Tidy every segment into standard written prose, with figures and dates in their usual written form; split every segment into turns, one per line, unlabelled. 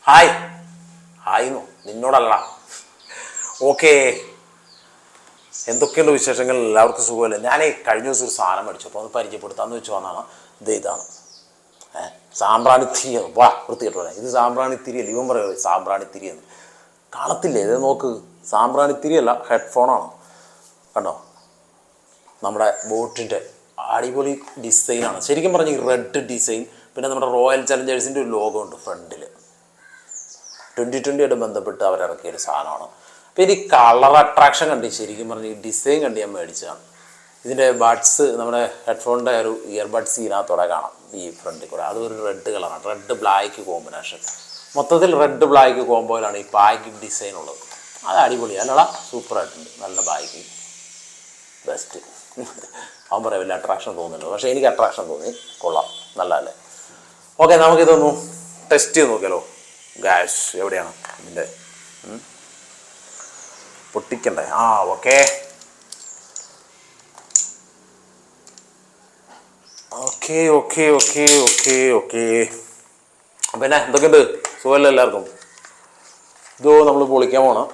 Hi ഹായ്ന്നോ നിന്നോടല്ല. Okay, എന്തൊക്കെയുണ്ട് വിശേഷങ്ങൾ? എല്ലാവർക്കും സുഖമല്ലേ? ഞാൻ കഴിഞ്ഞ ദിവസം ഒരു സാധനം മേടിച്ചു, അപ്പോൾ ഒന്ന് പരിചയപ്പെടുത്താമെന്ന് വെച്ച് വന്നാണ്. ഇതാണ് സാമ്പ്രാണിത്തിരി. വാ വൃത്തികെട്ട് പറയാം, ഇത് സാമ്പ്രാണിത്തിരിയല്ല. ഇവൻ പറയുമോ സാമ്പ്രാണിത്തിരി എന്ന്? കാണത്തില്ലേ? ഇത് നോക്ക്, സാമ്പ്രാണിത്തിരിയല്ല, ഹെഡ്ഫോണാണ്. കണ്ടോ, നമ്മുടെ ബോട്ടിൻ്റെ അടിപൊളി ഡിസൈനാണ്. ശരിക്കും പറഞ്ഞാൽ ഈ റെഡ് ഡിസൈൻ, പിന്നെ നമ്മുടെ റോയൽ ചലഞ്ചേഴ്സിൻ്റെ ഒരു ലോഗോ ഉണ്ട് ഫ്രണ്ടിൽ. 2020 ബന്ധപ്പെട്ട് അവരിറക്കിയൊരു സാധനമാണ്. അപ്പോൾ ഇത് കളർ അട്രാക്ഷൻ കണ്ടി, ശരിക്കും പറഞ്ഞ് ഈ ഡിസൈൻ കണ്ട് ഞാൻ മേടിച്ചതാണ്. ഇതിൻ്റെ ബഡ്സ്, നമ്മുടെ ഹെഡ്ഫോണിൻ്റെ ഒരു ഇയർബഡ്സ് ഇതിനകത്തോടെ കാണാം ഈ ഫ്രണ്ടിൽ കൂടെ. അതൊരു റെഡ് കളറാണ്, റെഡ് ബ്ലാക്ക് കോമ്പിനേഷൻ. മൊത്തത്തിൽ റെഡ് ബ്ലാക്ക് കോമ്പോയിലാണ് ഈ ബാഗ് ഡിസൈൻ ഉള്ളത്. അത് അടിപൊളിയാണ്, അല്ലടാ സൂപ്പറായിട്ടുണ്ട്, നല്ല ബാഗ്, ബെസ്റ്റ്. അവൻ പറയാം വലിയ അട്രാക്ഷൻ തോന്നുന്നുണ്ട്, പക്ഷേ എനിക്ക് അട്രാക്ഷൻ തോന്നി, കൊള്ളാം, നല്ലതല്ലേ? ഓക്കെ, നമുക്കിതൊന്നു ടെസ്റ്റ് ചെയ്ത് നോക്കിയാലോ ഗായ്സ്. എവിടെയാണ് ഇതിൻ്റെ പൊട്ടിക്കണ്ടേ? Okay okay okay okay okay okay പിന്നെ എന്തൊക്കെയുണ്ട്? സുഖമല്ല എല്ലാവർക്കും? ഇതോ നമ്മൾ പൊളിക്കാൻ പോണം.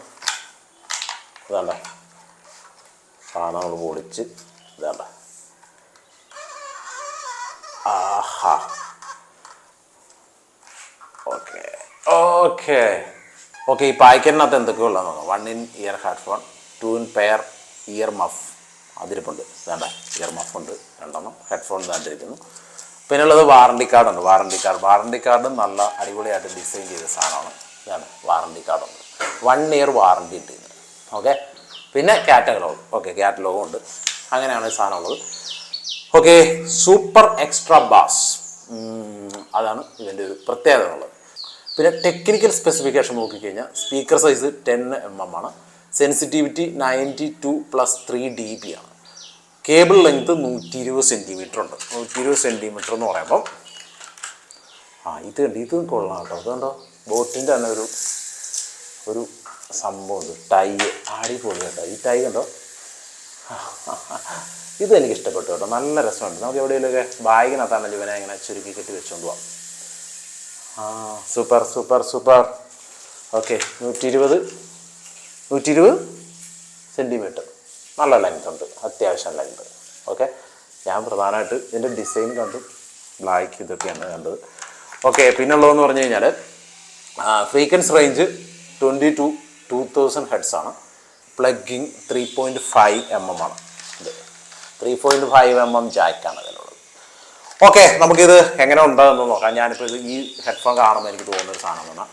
ഇതാണ്ട നമ്മൾ പൊളിച്ച് ഇതാണ്ട. ആഹാ, ഓക്കെ ഓക്കെ ഓക്കെ. ഈ പാക്കറ്റിനകത്ത് എന്തൊക്കെയുള്ള നോക്കാം. 1 in ear headphone, 2 in pair ear muff, അതിരിപ്പുണ്ട്. വേണ്ട, ഇയർ മഫ് ഉണ്ട് 2 ഹെഡ്ഫോൺ താണ്ടിരിക്കുന്നു. പിന്നെ ഉള്ളത് വാറണ്ടി കാർഡുണ്ട്. വാറണ്ടി കാർഡ് നല്ല അടിപൊളിയായിട്ട് ഡിസൈൻ ചെയ്ത സാധനമാണ്. ഇതാണ് വാറണ്ടി കാർഡുണ്ട്, 1 year വാറണ്ടി ഇട്ടിരുന്നത്. ഓക്കെ, പിന്നെ കാറ്റലോഗും ഉണ്ട്. അങ്ങനെയാണ് ഈ സാധനം ഉള്ളത്. ഓക്കെ, സൂപ്പർ എക്സ്ട്രാ ബാസ്, അതാണ് ഇതിൻ്റെ ഒരു പ്രത്യേകത ഉള്ളത്. പിന്നെ ടെക്നിക്കൽ സ്പെസിഫിക്കേഷൻ നോക്കിക്കഴിഞ്ഞാൽ സ്പീക്കർ സൈസ് 10 mm ആണ്, സെൻസിറ്റിവിറ്റി 92+3 dB ആണ്, കേബിൾ ലെങ്ത് 120 cm ഉണ്ട്. 120 cm എന്ന് പറയുമ്പം ഇത് കൊള്ളാം കേട്ടോ. അതുകൊണ്ടോ ബോട്ടിൻ്റെ തന്നെ ഒരു സംഭവമുണ്ട്, ടൈ അടിപൊളി കേട്ടോ. ഈ ടൈ കണ്ടോ, ഇത് എനിക്ക് ഇഷ്ടപ്പെട്ടു കേട്ടോ, നല്ല രസമുണ്ട്. നമുക്ക് എവിടെയെങ്കിലുമൊക്കെ ബാഗിനകത്താണല്ലോ ഇവനെ ഇങ്ങനെ ചുരുക്കി കെട്ടി വെച്ചുകൊണ്ട് പോവാം. Super super super. Okay, 120 cm, നല്ല ലെങ്ത് ഉണ്ട്, അത്യാവശ്യം ലെങ്ത്. ഓക്കെ, ഞാൻ പ്രധാനമായിട്ട് ഇതിൻ്റെ ഡിസൈൻ കണ്ടു, ബ്ലാക്ക് ഇതൊക്കെയാണ് കണ്ടത്. ഓക്കെ, പിന്നുള്ളതെന്ന് പറഞ്ഞു കഴിഞ്ഞാൽ ഫ്രീക്വൻസി റേഞ്ച് 20 to 2000 ഹെഡ്സ് ആണ്. പ്ലഗിങ് 3.5 mm ആണ്. ഇത് 3.5 mm ജാക്കാണ് ഇതിലുള്ളത്. ഓക്കെ, നമുക്കിത് എങ്ങനെ ഉണ്ടാകുമെന്ന് നോക്കാം. ഞാനിപ്പോൾ ഈ ഹെഡ്ഫോൺ കാണുമ്പോൾ എനിക്ക് തോന്നുന്നൊരു സാധനം പറഞ്ഞാൽ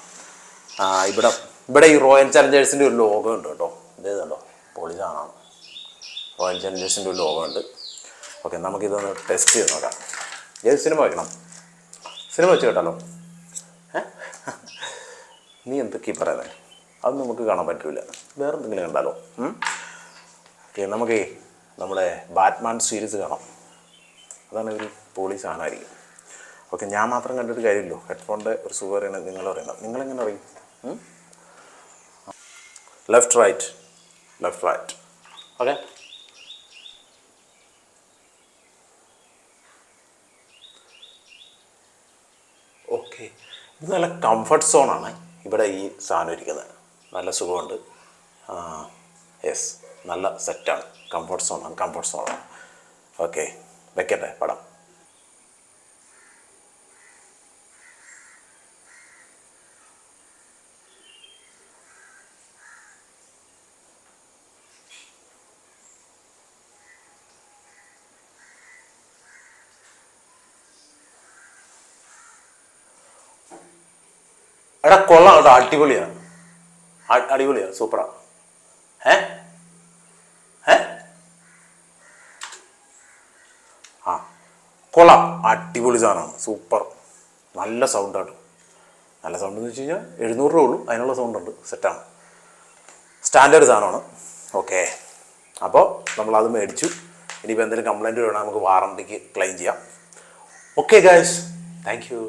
ഇവിടെ ഈ റോയൽ ചലഞ്ചേഴ്സിൻ്റെ ഒരു ലോഗോ ഉണ്ട് കേട്ടോ. ഇതേതുണ്ടോ, പൊളി സാധനമാണ്. റോയൽ ചലഞ്ചേഴ്സിൻ്റെ ഒരു ലോഗോ ഉണ്ട്. ഓക്കെ, നമുക്കിതൊന്ന് ടെസ്റ്റ് ചെയ്ത് നോക്കാം. ഏത് സിനിമ വയ്ക്കണം? സിനിമ വെച്ച് കേട്ടാലോ? നീ എന്തൊക്കെയാണ് പറയുന്നത്? അത് നമുക്ക് കാണാൻ പറ്റില്ല, വേറെ എന്തെങ്കിലും കണ്ടാലോ? ഓക്കെ, നമുക്ക് നമ്മുടെ ബാറ്റ്മാൻ സീരീസ് കാണാം. അതാണ് ഒരു പൊളി സാധനമായിരിക്കും. ഓക്കെ, ഞാൻ മാത്രം കണ്ടിട്ട് കാര്യമില്ലല്ലോ. ഹെഡ്ഫോണിൻ്റെ ഒരു സുഖം അറിയണത് നിങ്ങൾ അറിയണം. നിങ്ങളെങ്ങനെ അറിയും? Left right. Okay, okay. ഇത് നല്ല കംഫർട്ട് സോണാണ് ഇവിടെ ഈ സാധനം ഇരിക്കുന്നത്. നല്ല സുഖമുണ്ട്. യെസ്, നല്ല സെറ്റാണ്. കംഫർട്ട് സോണാണ്. ഓക്കെ, വെക്കട്ടെ പടം. എടാ കൊള്ളാം കേട്ടോ, അടിപൊളിയാണ്, സൂപ്പറാ. കൊള്ളാം, അടിപൊളി സാധനമാണ്, സൂപ്പർ. നല്ല സൗണ്ടാണ്. നല്ല സൗണ്ട് എന്ന് വെച്ച് കഴിഞ്ഞാൽ 700 രൂപ ഉള്ളൂ, അതിനുള്ള സൗണ്ടുണ്ട്, സെറ്റാണ്, സ്റ്റാൻഡേർഡ് സാധനമാണ്. ഓക്കെ, അപ്പോൾ നമ്മളത് മേടിച്ചു. ഇനിയിപ്പോൾ എന്തെങ്കിലും കംപ്ലൈൻറ്റ് വേണം നമുക്ക് വാറണ്ടിക്ക് ക്ലെയിം ചെയ്യാം. Okay guys, thank you.